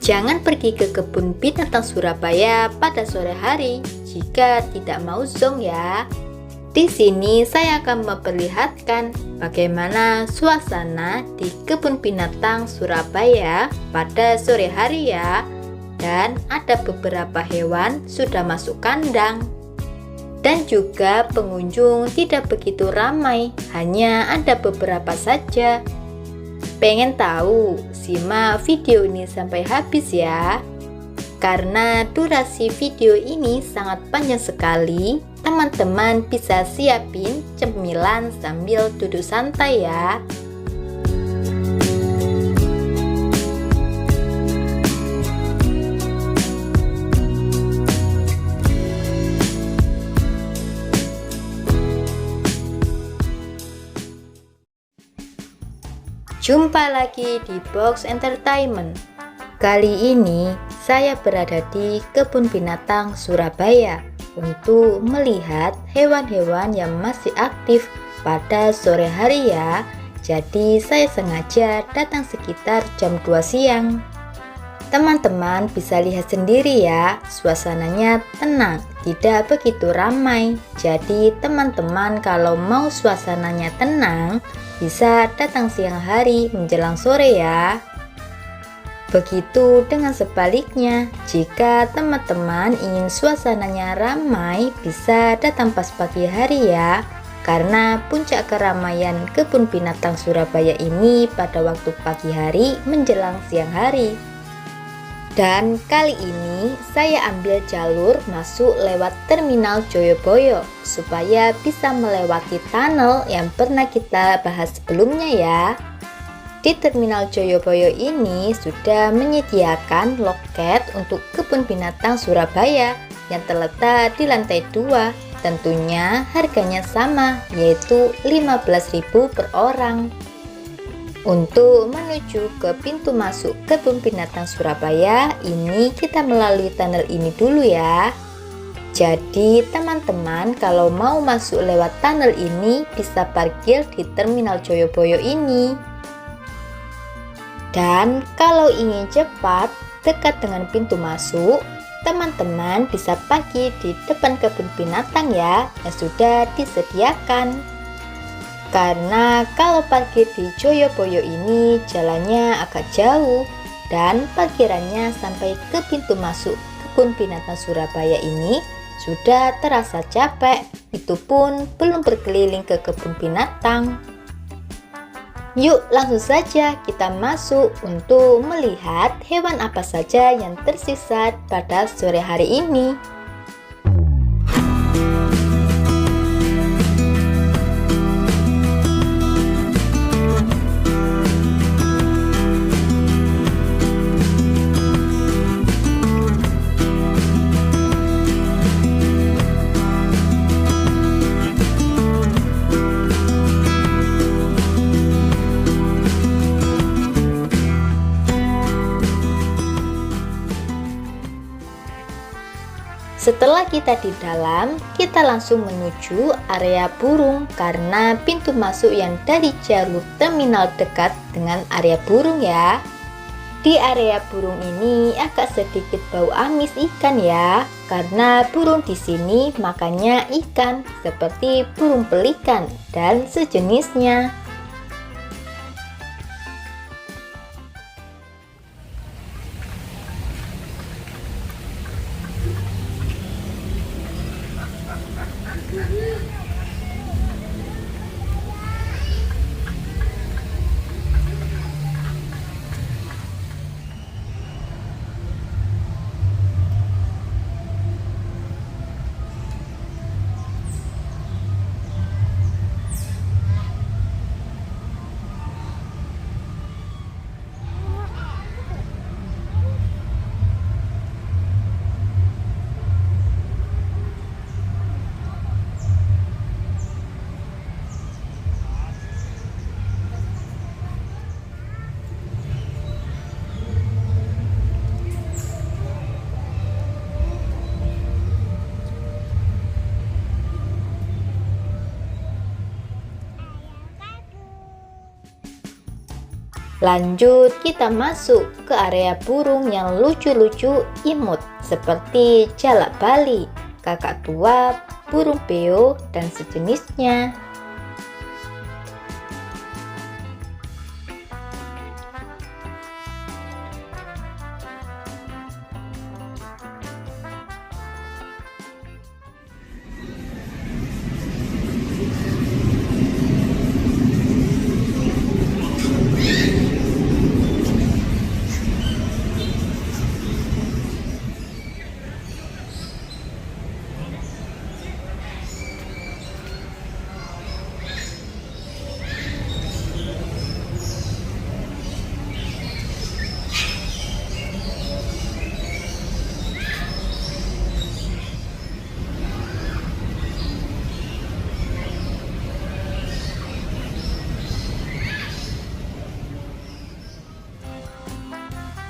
Jangan pergi ke kebun binatang Surabaya pada sore hari jika tidak mau zong ya. Di sini saya akan memperlihatkan bagaimana suasana di kebun binatang Surabaya pada sore hari ya. Dan ada beberapa hewan sudah masuk kandang. Dan juga pengunjung tidak begitu ramai, hanya ada beberapa saja. Pengen tahu? Simak video ini sampai habis ya. Karena durasi video ini sangat panjang sekali, teman-teman bisa siapin cemilan sambil duduk santai ya. Jumpa lagi di Box Entertainment. Kali ini saya berada di kebun binatang Surabaya untuk melihat hewan-hewan yang masih aktif pada sore hari ya. Jadi saya sengaja datang sekitar jam 2 siang. Teman-teman bisa lihat sendiri ya, suasananya tenang, tidak begitu ramai. Jadi teman-teman kalau mau suasananya tenang, bisa datang siang hari menjelang sore ya. Begitu dengan sebaliknya, jika teman-teman ingin suasananya ramai, bisa datang pas pagi hari ya. Karena puncak keramaian kebun binatang Surabaya ini pada waktu pagi hari menjelang siang hari. Dan kali ini saya ambil jalur masuk lewat Terminal Joyoboyo supaya bisa melewati tunnel yang pernah kita bahas sebelumnya ya. Di Terminal Joyoboyo ini sudah menyediakan loket untuk kebun binatang Surabaya yang terletak di lantai 2. Tentunya harganya sama, yaitu 15.000 per orang. Untuk menuju ke pintu masuk kebun binatang Surabaya ini kita melalui tunnel ini dulu ya. Jadi teman-teman kalau mau masuk lewat tunnel ini bisa parkir di Terminal Joyoboyo ini. Dan kalau ingin cepat dekat dengan pintu masuk, teman-teman bisa parkir di depan kebun binatang ya yang sudah disediakan. Karena kalau parkir di Joyoboyo ini jalannya agak jauh dan parkirannya sampai ke pintu masuk kebun binatang Surabaya ini sudah terasa capek. Itu pun belum berkeliling ke kebun binatang. Yuk langsung saja kita masuk untuk melihat hewan apa saja yang tersisa pada sore hari ini. Setelah kita di dalam, kita langsung menuju area burung karena pintu masuk yang dari jalur terminal dekat dengan area burung ya. Di area burung ini agak sedikit bau amis ikan ya, karena burung di sini makannya ikan seperti burung pelikan dan sejenisnya. Lanjut, kita masuk ke area burung yang lucu-lucu imut seperti jalak Bali, kakak tua, burung beo, dan sejenisnya.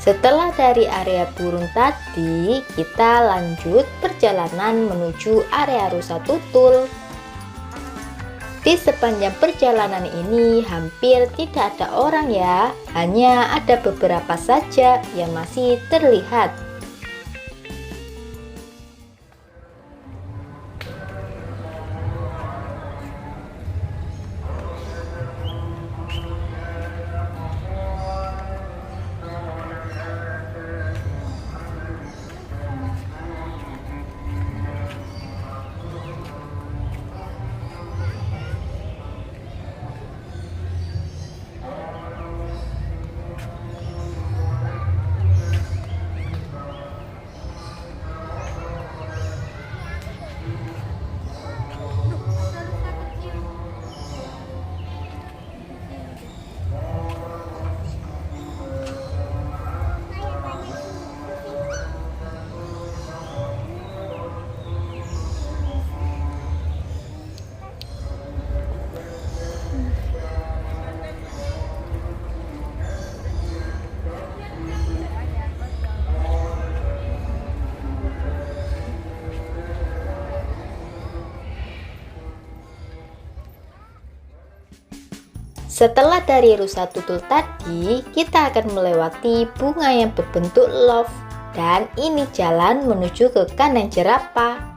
Setelah dari area burung tadi, kita lanjut perjalanan menuju area rusa tutul. Di sepanjang perjalanan ini hampir tidak ada orang ya, hanya ada beberapa saja yang masih terlihat. Setelah dari rusa tutul tadi, kita akan melewati bunga yang berbentuk love, dan ini jalan menuju ke kandang jerapah.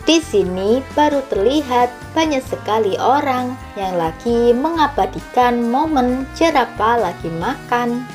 Di sini baru terlihat banyak sekali orang yang lagi mengabadikan momen jerapah lagi makan.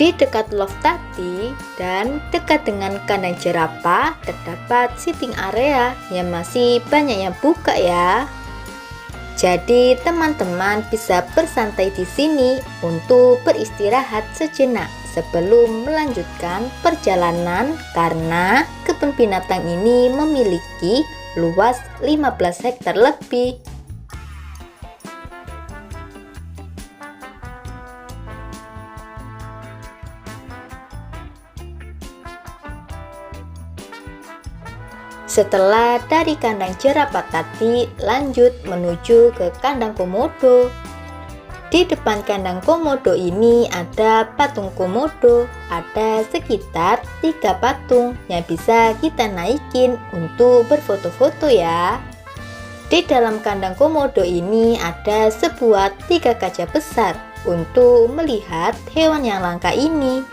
Di dekat loft tadi dan dekat dengan kandang jerapah terdapat sitting area yang masih banyak yang buka ya. Jadi teman-teman bisa bersantai di sini untuk beristirahat sejenak sebelum melanjutkan perjalanan, karena kebun binatang ini memiliki luas 15 hektar lebih. Setelah dari kandang jerapah tadi, lanjut menuju ke kandang komodo. Di depan kandang komodo ini ada patung komodo, ada sekitar 3 patung yang bisa kita naikin untuk berfoto-foto ya. Di dalam kandang komodo ini ada sebuah 3 kaca besar untuk melihat hewan yang langka ini.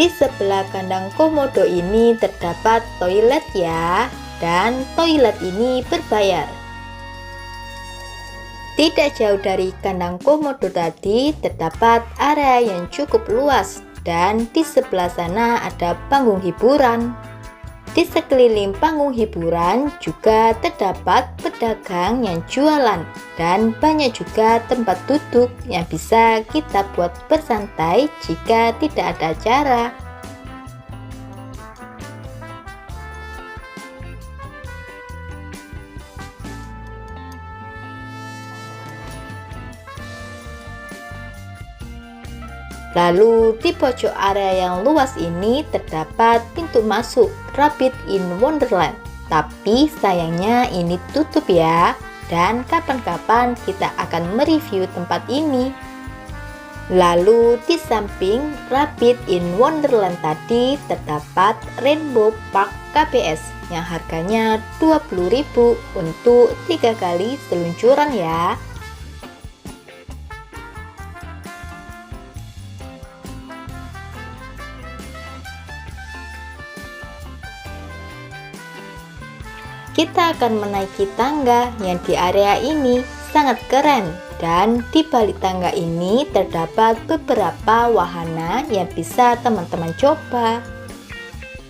Di sebelah kandang komodo ini terdapat toilet ya, dan toilet ini berbayar. Tidak jauh dari kandang komodo tadi terdapat area yang cukup luas, dan di sebelah sana ada panggung hiburan. Di sekeliling panggung hiburan juga terdapat pedagang yang jualan, dan banyak juga tempat duduk yang bisa kita buat bersantai jika tidak ada acara. Lalu di pojok area yang luas ini terdapat pintu masuk Rabbit in Wonderland. Tapi sayangnya ini tutup ya, dan kapan-kapan kita akan mereview tempat ini. Lalu di samping Rabbit in Wonderland tadi terdapat Rainbow Park KBS yang harganya 20.000 untuk 3 kali seluncuran ya. Kita akan menaiki tangga yang di area ini sangat keren, dan di balik tangga ini terdapat beberapa wahana yang bisa teman-teman coba.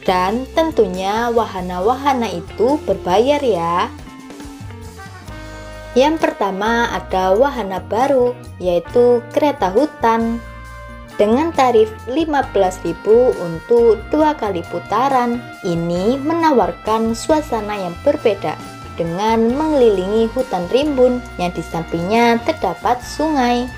Dan tentunya wahana-wahana itu berbayar ya. Yang pertama ada wahana baru, yaitu kereta hutan. Dengan tarif 15.000 untuk 2 kali putaran, ini menawarkan suasana yang berbeda dengan mengelilingi hutan rimbun yang di sampingnya terdapat sungai.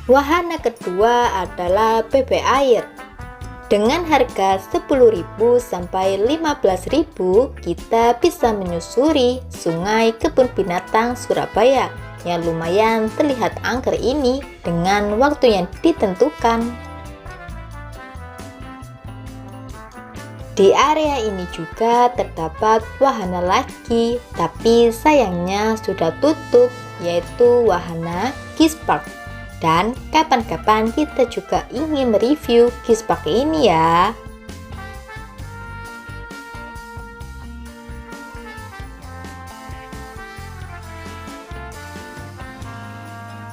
Wahana kedua adalah bebek air. Dengan harga 10.000 sampai 15.000, kita bisa menyusuri Sungai Kebun Binatang Surabaya yang lumayan terlihat angker ini dengan waktu yang ditentukan. Di area ini juga terdapat wahana lagi, tapi sayangnya sudah tutup, yaitu wahana Kids Park. Dan kapan-kapan kita juga ingin mereview Kids Park ini ya.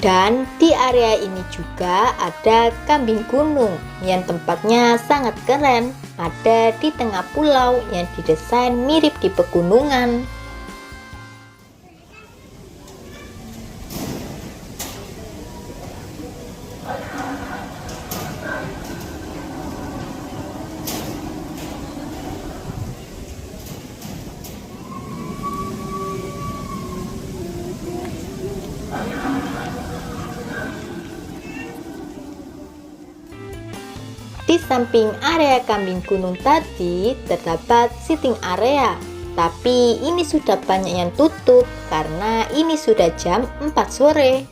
Dan di area ini juga ada kambing gunung yang tempatnya sangat keren. Ada di tengah pulau yang didesain mirip di pegunungan. Di samping area kambing gunung tadi terdapat sitting area, tapi ini sudah banyak yang tutup karena ini sudah jam 4 sore.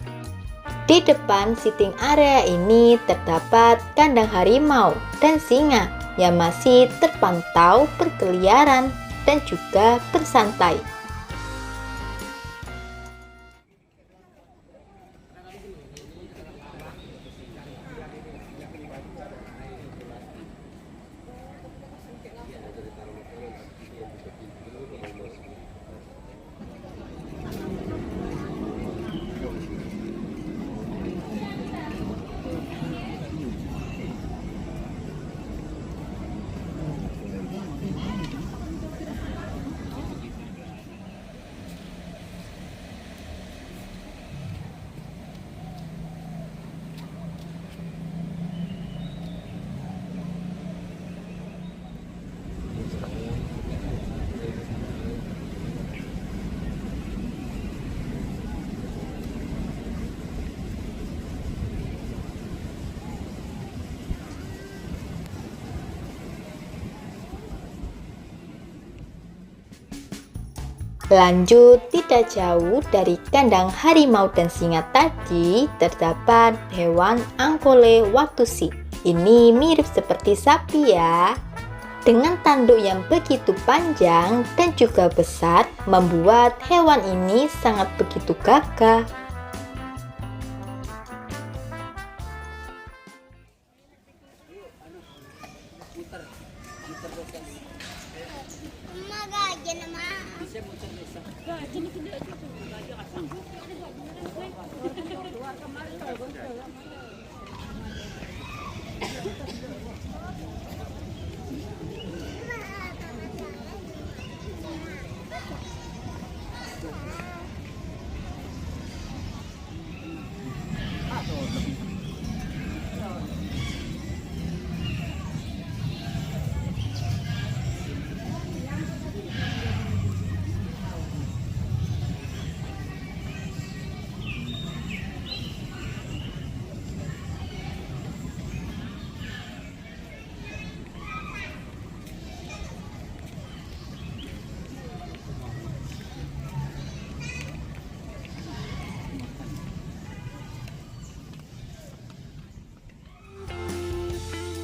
Di depan sitting area ini terdapat kandang harimau dan singa yang masih terpantau berkeliaran dan juga bersantai. Lanjut, tidak jauh dari kandang harimau dan singa tadi terdapat hewan Angkole Watusi. Ini mirip seperti sapi ya. Dengan tanduk yang begitu panjang dan juga besar, membuat hewan ini sangat begitu gagah.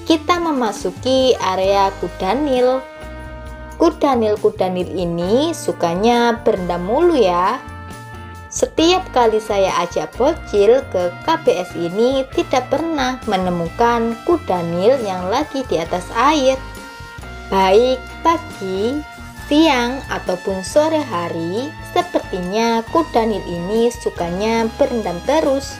Kita memasuki area kudanil. Kudanil ini sukanya berendam mulu ya. Setiap kali saya ajak bocil ke KBS ini tidak pernah menemukan kudanil yang lagi di atas air. Baik pagi, siang ataupun sore hari, sepertinya kudanil ini sukanya berendam terus.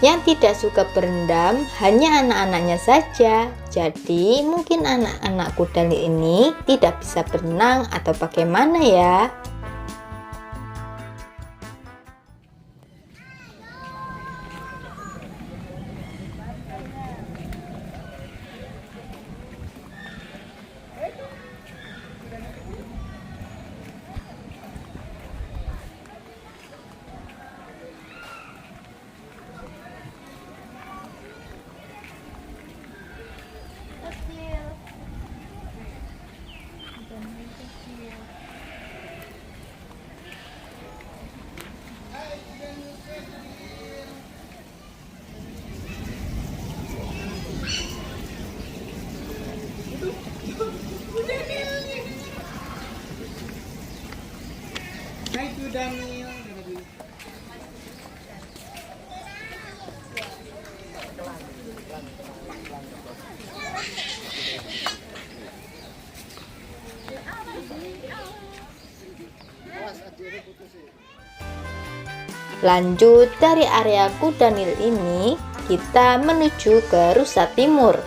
Yang tidak suka berendam hanya anak-anaknya saja. Jadi mungkin anak-anak kudanil ini tidak bisa berenang atau bagaimana ya. Lanjut dari area kudanil ini, kita menuju ke Rusa Timur.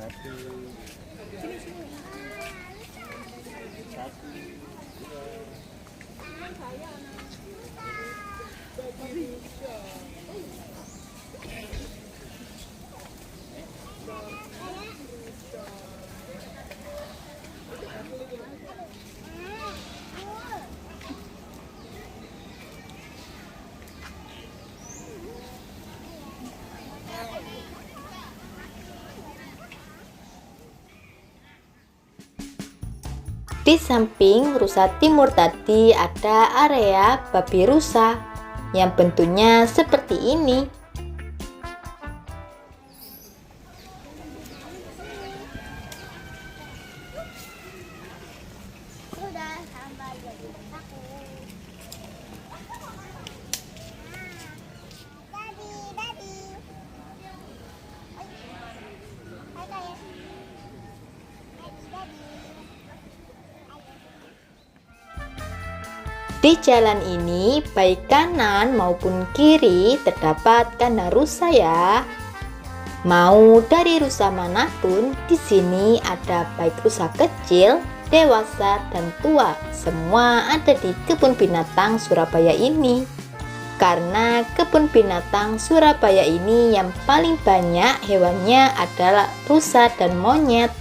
Satu, Di samping rusa timur tadi ada area babi rusa yang bentuknya seperti ini. Di jalan ini, baik kanan maupun kiri terdapat kandang rusa ya. Mau dari rusa manapun, di sini ada baik rusa kecil, dewasa, dan tua. Semua ada di kebun binatang Surabaya ini. Karena kebun binatang Surabaya ini yang paling banyak hewannya adalah rusa dan monyet.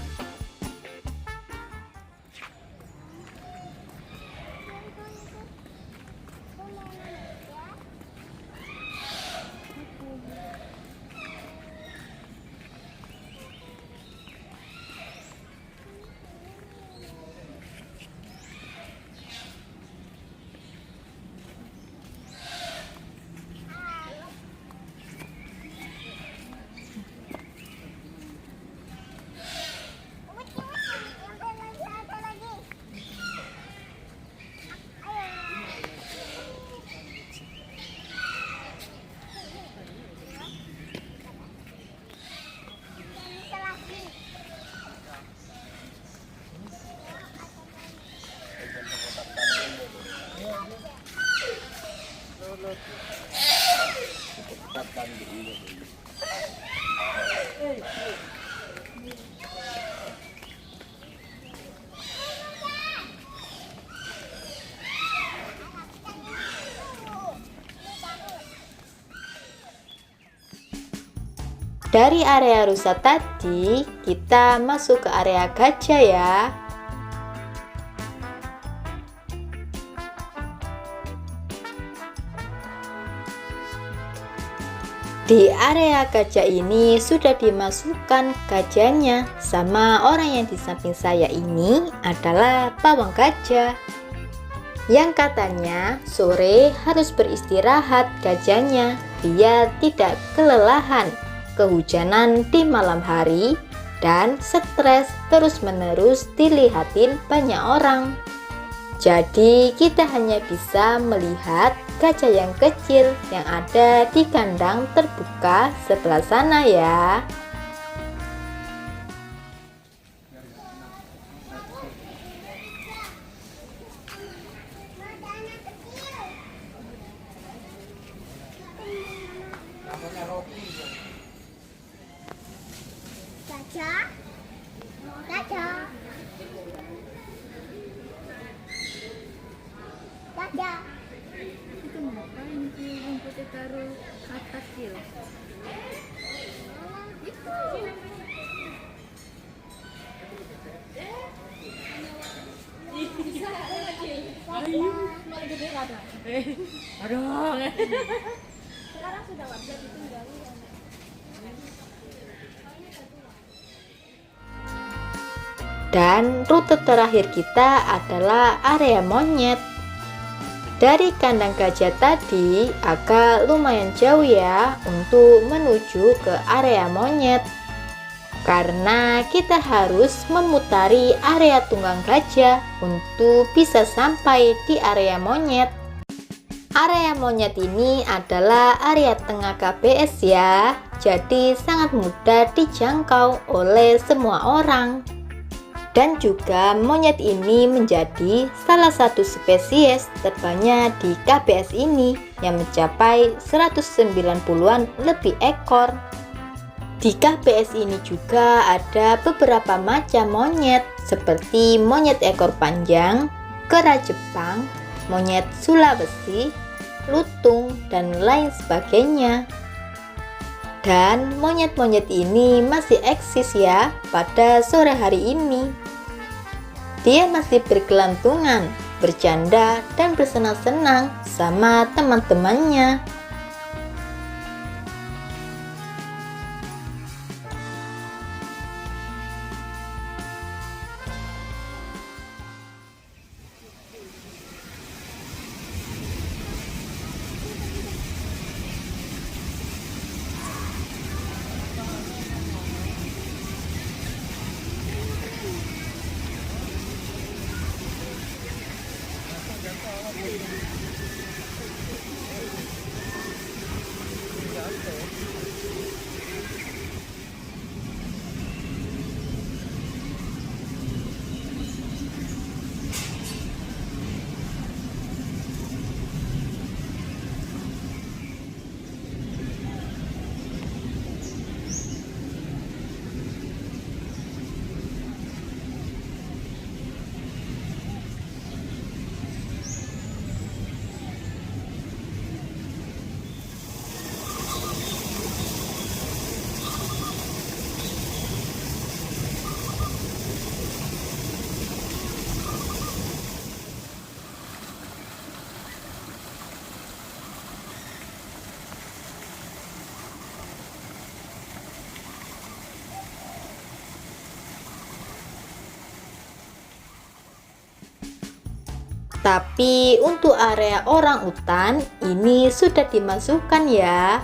Dari area rusa tadi, kita masuk ke area gajah ya. Di area gajah ini sudah dimasukkan gajahnya, sama orang yang di samping saya ini adalah pawang gajah. Yang katanya sore harus beristirahat gajahnya biar tidak kelelahan, kehujanan di malam hari, dan stres terus-menerus dilihatin banyak orang. Jadi kita hanya bisa melihat gajah yang kecil yang ada di kandang terbuka sebelah sana ya. Itu ngapain sih rumputnya taruh atas kil? Itu. Ayo, malah gede ada. Aduh. Sekarang sudah wajar ditinggali. Dan rute terakhir kita adalah area monyet. Dari kandang gajah tadi agak lumayan jauh ya untuk menuju ke area monyet. Karena kita harus memutari area tunggang gajah untuk bisa sampai di area monyet. Area monyet ini adalah area tengah KBS ya, jadi sangat mudah dijangkau oleh semua orang. Dan juga monyet ini menjadi salah satu spesies terbanyak di KBS ini yang mencapai 190-an lebih ekor. Di KBS ini juga ada beberapa macam monyet seperti monyet ekor panjang, kera Jepang, monyet Sulawesi, lutung, dan lain sebagainya. Dan monyet-monyet ini masih eksis ya pada sore hari ini. Dia masih bergelantungan, bercanda, dan bersenang-senang sama teman-temannya. Tapi untuk area orang utan ini sudah dimasukkan ya.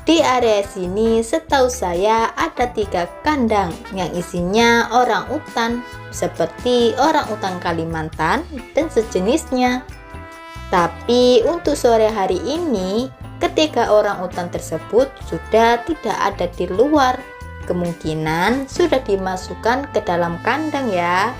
Di area sini setahu saya ada 3 kandang yang isinya orang utan seperti orang utan Kalimantan dan sejenisnya. Tapi untuk sore hari ini ketiga orang utan tersebut sudah tidak ada di luar. Kemungkinan sudah dimasukkan ke dalam kandang ya.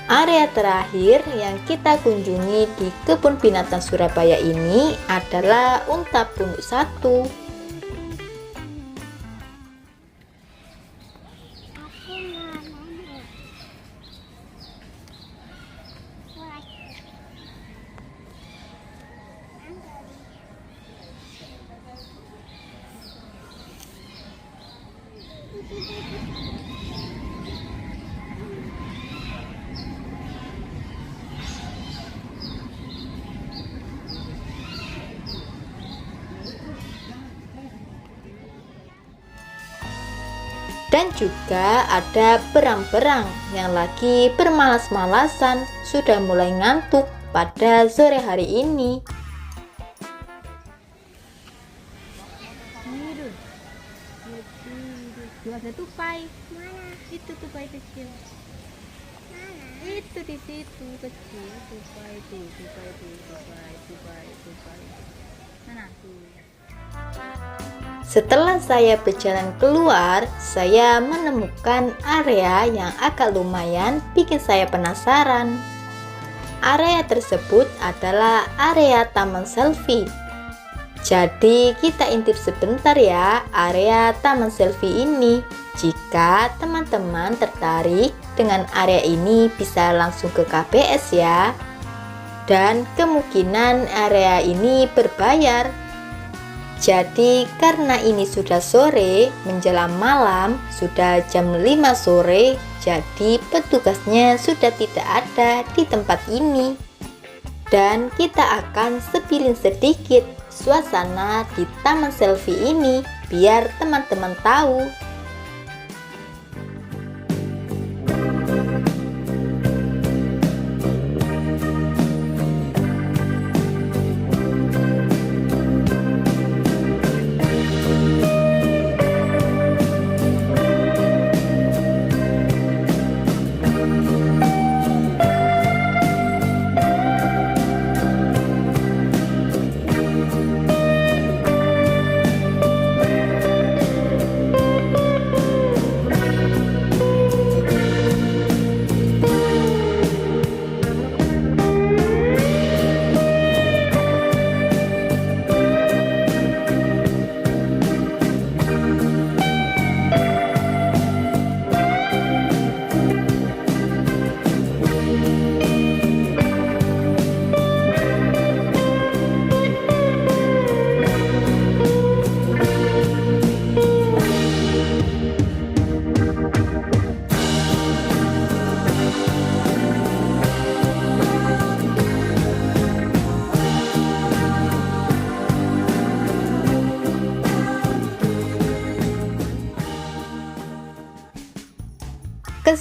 Area terakhir yang kita kunjungi di Kebun Binatang Surabaya ini adalah Unta Punuk 1. Dan juga ada berang-berang yang lagi bermalas-malasan, sudah mulai ngantuk pada sore hari ini. Ada tupai. Mana? Itu tupai kecil. Mana? Itu di situ kecil. Tupai itu, tupai. Mana? Setelah saya berjalan keluar, saya menemukan area yang agak lumayan bikin saya penasaran. Area tersebut adalah area taman selfie. Jadi kita intip sebentar ya area taman selfie ini. Jika teman-teman tertarik dengan area ini bisa langsung ke KBS ya. Dan kemungkinan area ini berbayar. Jadi karena ini sudah sore menjelang malam, sudah jam 5 sore, jadi petugasnya sudah tidak ada di tempat ini. Dan kita akan spilin sedikit suasana di taman selfie ini biar teman-teman tahu.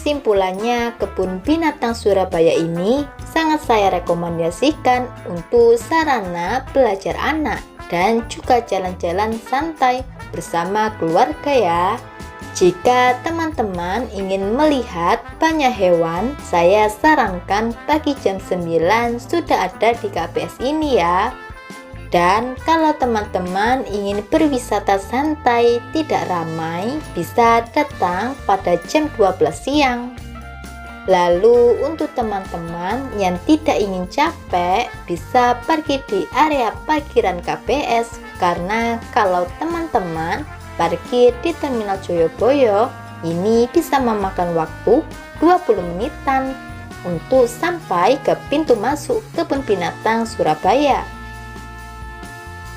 kesimpulannya, kebun binatang Surabaya ini sangat saya rekomendasikan untuk sarana belajar anak dan juga jalan-jalan santai bersama keluarga ya. Jika teman-teman ingin melihat banyak hewan, saya sarankan pagi jam 9 sudah ada di KBS ini ya. Dan kalau teman-teman ingin berwisata santai tidak ramai, bisa datang pada jam 12 siang. Lalu untuk teman-teman yang tidak ingin capek, bisa pergi di area parkiran KBS, karena kalau teman-teman parkir di Terminal Joyoboyo, ini bisa memakan waktu 20 menitan untuk sampai ke pintu masuk kebun binatang Surabaya.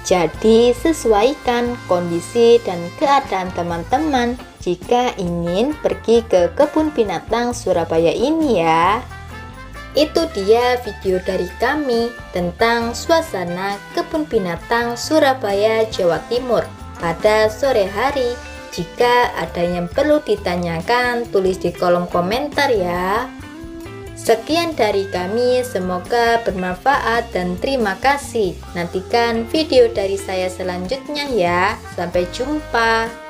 Jadi sesuaikan kondisi dan keadaan teman-teman jika ingin pergi ke kebun binatang Surabaya ini ya. Itu dia video dari kami tentang suasana kebun binatang Surabaya, Jawa Timur pada sore hari. Jika ada yang perlu ditanyakan, tulis di kolom komentar ya. Sekian dari kami, semoga bermanfaat dan terima kasih. Nantikan video dari saya selanjutnya ya. Sampai jumpa.